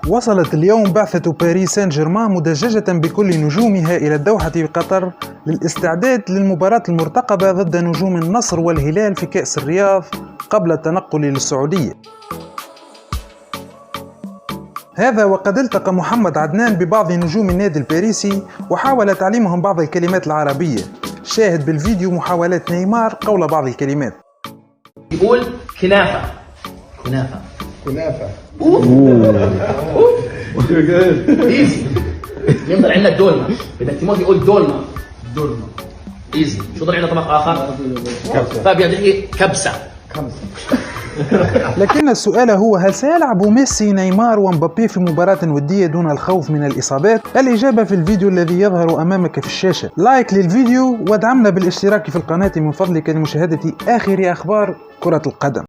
وصلت اليوم بعثة باريس سان جيرمان مدججة بكل نجومها إلى الدوحة بقطر للاستعداد للمباراة المرتقبة ضد نجوم النصر والهلال في كأس الرياض قبل التنقل للسعودية. هذا وقد التقى محمد عدنان ببعض نجوم النادي الباريسي وحاول تعليمهم بعض الكلمات العربية. شاهد بالفيديو محاولات نيمار قول بعض الكلمات. يقول كنافة كنافة كنافة. ايزي. يفضل عندنا الدولمة، بدك تموت يقول دولمة. ايزي. شو ضل عندنا طبق آخر؟ فابيان يحكي كبسة. لكن السؤال هو، هل سيلعب ميسي نيمار ومبابي في مباراة ودية دون الخوف من الإصابات؟ الإجابة في الفيديو الذي يظهر أمامك في الشاشة. لايك للفيديو وادعمنا بالاشتراك في القناة من فضلك لمشاهدة آخر أخبار كرة القدم.